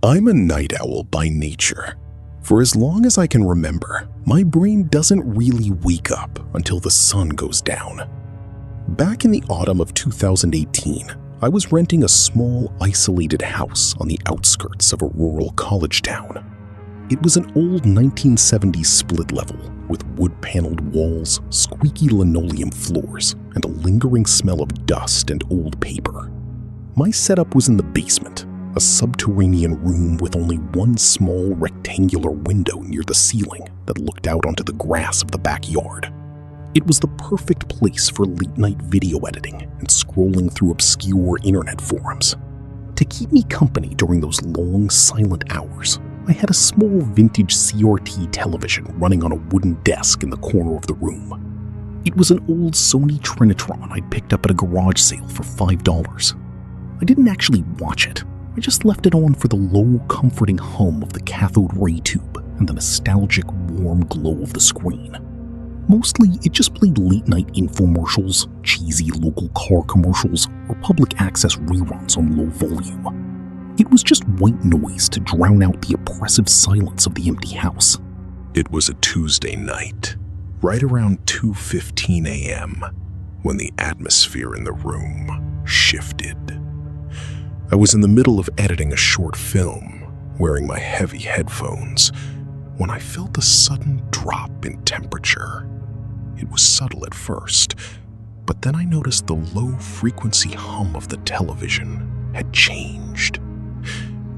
I'm a night owl by nature. For as long as I can remember, my brain doesn't really wake up until the sun goes down. Back in the autumn of 2018, I was renting a small, isolated house on the outskirts of a rural college town. It was an old 1970s split level with wood-paneled walls, squeaky linoleum floors, and a lingering smell of dust and old paper. My setup was in the basement, a subterranean room with only one small rectangular window near the ceiling that looked out onto the grass of the backyard. It was the perfect place for late-night video editing and scrolling through obscure internet forums. To keep me company during those long, silent hours, I had a small vintage CRT television running on a wooden desk in the corner of the room. It was an old Sony Trinitron I'd picked up at a garage sale for $5. I didn't actually watch it. I just left it on for the low, comforting hum of the cathode ray tube and the nostalgic, warm glow of the screen. Mostly, it just played late-night infomercials, cheesy local car commercials, or public access reruns on low volume. It was just white noise to drown out the oppressive silence of the empty house. It was a Tuesday night, right around 2:15 a.m., when the atmosphere in the room shifted. I was in the middle of editing a short film, wearing my heavy headphones, when I felt a sudden drop in temperature. It was subtle at first, but then I noticed the low-frequency hum of the television had changed.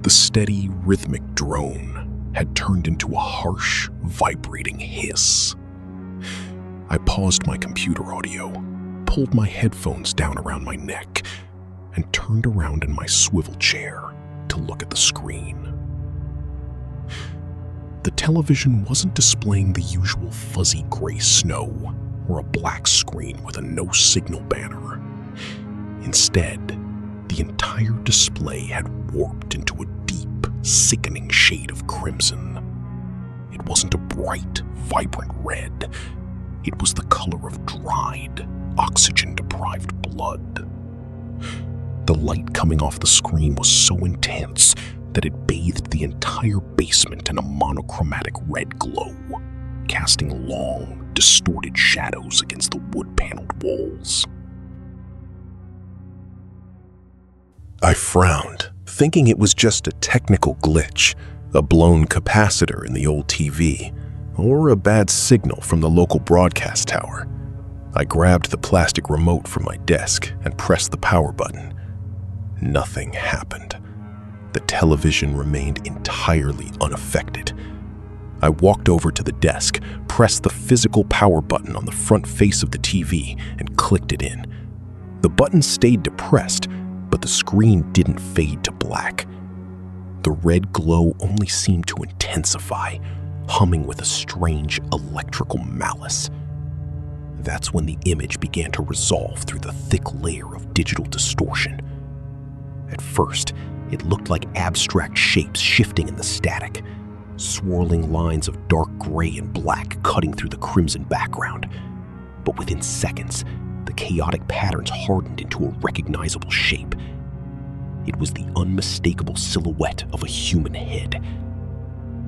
The steady, rhythmic drone had turned into a harsh, vibrating hiss. I paused my computer audio, pulled my headphones down around my neck, and turned around in my swivel chair to look at the screen. The television wasn't displaying the usual fuzzy gray snow or a black screen with a no-signal banner. Instead, the entire display had warped into a deep, sickening shade of crimson. It wasn't a bright, vibrant red. It was the color of dried, oxygen-deprived blood. The light coming off the screen was so intense that it bathed the entire basement in a monochromatic red glow, casting long, distorted shadows against the wood-paneled walls. I frowned, thinking it was just a technical glitch, a blown capacitor in the old TV, or a bad signal from the local broadcast tower. I grabbed the plastic remote from my desk and pressed the power button. Nothing happened. The television remained entirely unaffected. I walked over to the desk, pressed the physical power button on the front face of the TV, and clicked it in. The button stayed depressed, but the screen didn't fade to black. The red glow only seemed to intensify, humming with a strange electrical malice. That's when the image began to resolve through the thick layer of digital distortion. At first, it looked like abstract shapes shifting in the static, swirling lines of dark gray and black cutting through the crimson background. But within seconds, the chaotic patterns hardened into a recognizable shape. It was the unmistakable silhouette of a human head.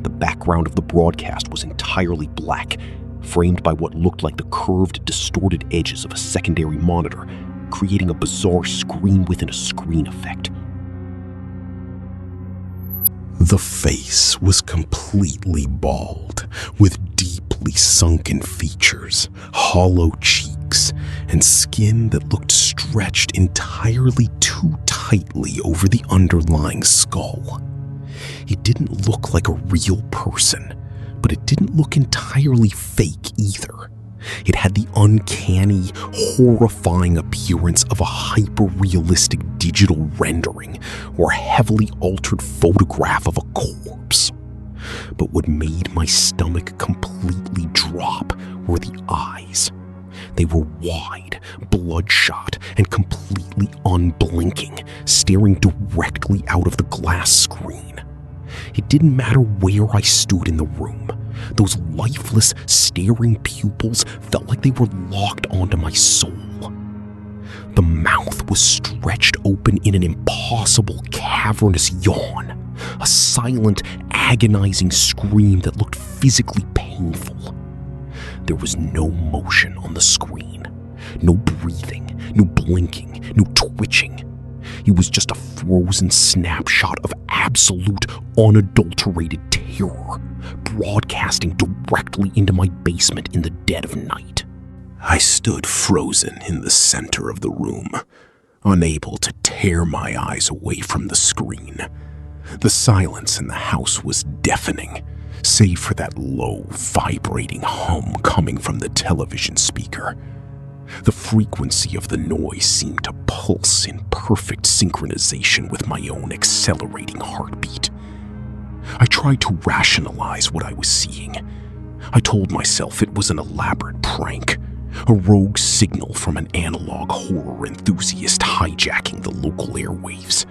The background of the broadcast was entirely black, framed by what looked like the curved, distorted edges of a secondary monitor, creating a bizarre screen-within-a-screen effect. The face was completely bald, with deeply sunken features, hollow cheeks, and skin that looked stretched entirely too tightly over the underlying skull. It didn't look like a real person, but it didn't look entirely fake either. It had the uncanny, horrifying appearance of a hyper-realistic digital rendering or a heavily altered photograph of a corpse. But what made my stomach completely drop were the eyes. They were wide, bloodshot, and completely unblinking, staring directly out of the glass screen. It didn't matter where I stood in the room. Those lifeless, staring pupils felt like they were locked onto my soul. The mouth was stretched open in an impossible, cavernous yawn, a silent, agonizing scream that looked physically painful. There was no motion on the screen, no breathing, no blinking, no twitching. It was just a frozen snapshot of absolute, unadulterated terror, broadcasting directly into my basement in the dead of night. I stood frozen in the center of the room, unable to tear my eyes away from the screen. The silence in the house was deafening, save for that low, vibrating hum coming from the television speaker. The frequency of the noise seemed to pulse in perfect synchronization with my own accelerating heartbeat. I tried to rationalize what I was seeing. I told myself it was an elaborate prank, a rogue signal from an analog horror enthusiast hijacking the local airwaves,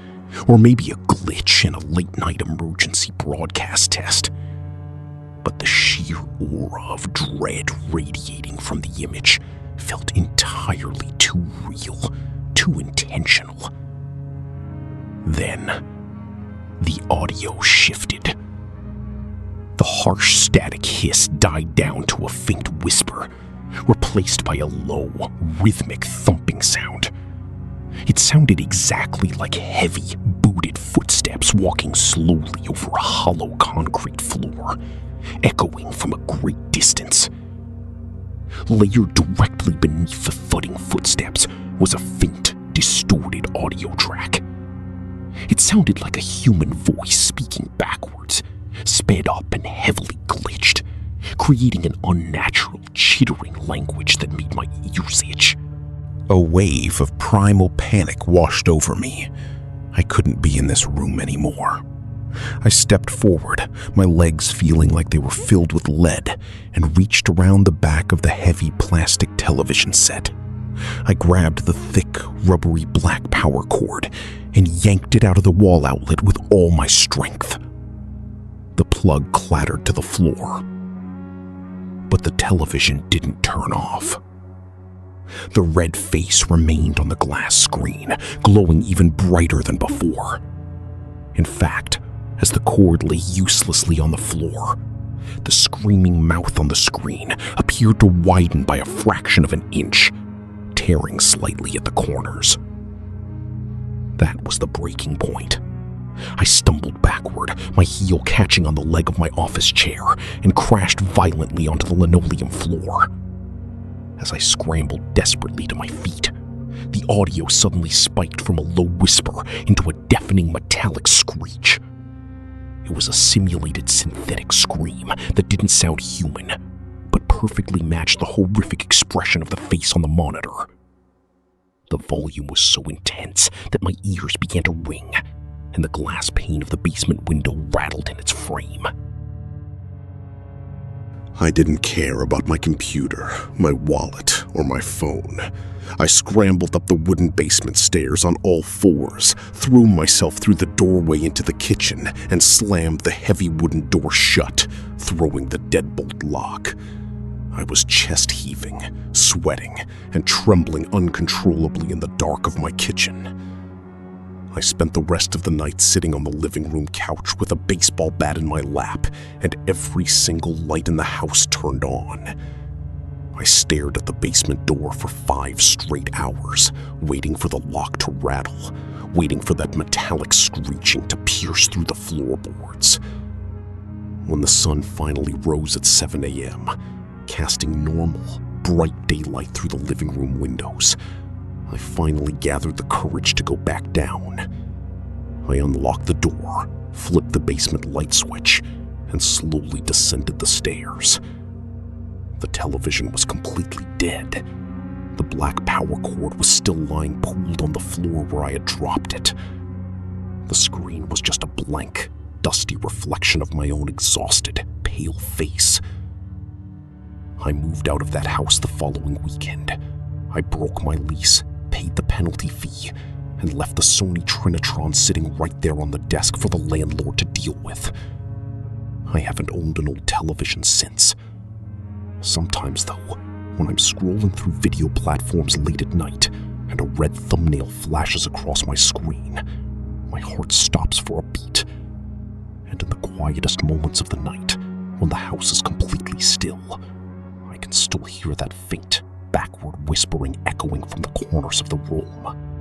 or maybe a glitch in a late-night emergency broadcast test. But the sheer aura of dread radiating from the image felt entirely too real, too intentional. Then, the audio shifted. The harsh static hiss died down to a faint whisper, replaced by a low, rhythmic thumping sound. It sounded exactly like heavy, booted footsteps walking slowly over a hollow concrete floor, echoing from a great distance. Layered directly beneath the thudding footsteps was a faint, distorted audio track. It sounded like a human voice speaking backwards, sped up and heavily glitched, creating an unnatural, chittering language that made my ears itch. A wave of primal panic washed over me. I couldn't be in this room anymore. I stepped forward, my legs feeling like they were filled with lead, and reached around the back of the heavy plastic television set. I grabbed the thick, rubbery black power cord and yanked it out of the wall outlet with all my strength. The plug clattered to the floor, but the television didn't turn off. The red face remained on the glass screen, glowing even brighter than before. In fact, as the cord lay uselessly on the floor, the screaming mouth on the screen appeared to widen by a fraction of an inch, tearing slightly at the corners. That was the breaking point. I stumbled backward, my heel catching on the leg of my office chair, and crashed violently onto the linoleum floor. As I scrambled desperately to my feet, the audio suddenly spiked from a low whisper into a deafening metallic screech. It was a simulated synthetic scream that didn't sound human, but perfectly matched the horrific expression of the face on the monitor. The volume was so intense that my ears began to ring, and the glass pane of the basement window rattled in its frame. I didn't care about my computer, my wallet, or my phone. I scrambled up the wooden basement stairs on all fours, threw myself through the doorway into the kitchen, and slammed the heavy wooden door shut, throwing the deadbolt lock. I was chest-heaving, sweating, and trembling uncontrollably in the dark of my kitchen. I spent the rest of the night sitting on the living room couch with a baseball bat in my lap and every single light in the house turned on. I stared at the basement door for 5 straight hours, waiting for the lock to rattle, waiting for that metallic screeching to pierce through the floorboards. When the sun finally rose at 7 a.m., casting normal, bright daylight through the living room windows, I finally gathered the courage to go back down. I unlocked the door, flipped the basement light switch, and slowly descended the stairs. The television was completely dead. The black power cord was still lying pooled on the floor where I had dropped it. The screen was just a blank, dusty reflection of my own exhausted, pale face. I moved out of that house the following weekend. I broke my lease, paid the penalty fee, and left the Sony Trinitron sitting right there on the desk for the landlord to deal with. I haven't owned an old television since. Sometimes, though, when I'm scrolling through video platforms late at night and a red thumbnail flashes across my screen, my heart stops for a beat, and quietest moments of the night, when the house is completely still, I can still hear that faint, backward whispering echoing from the corners of the room.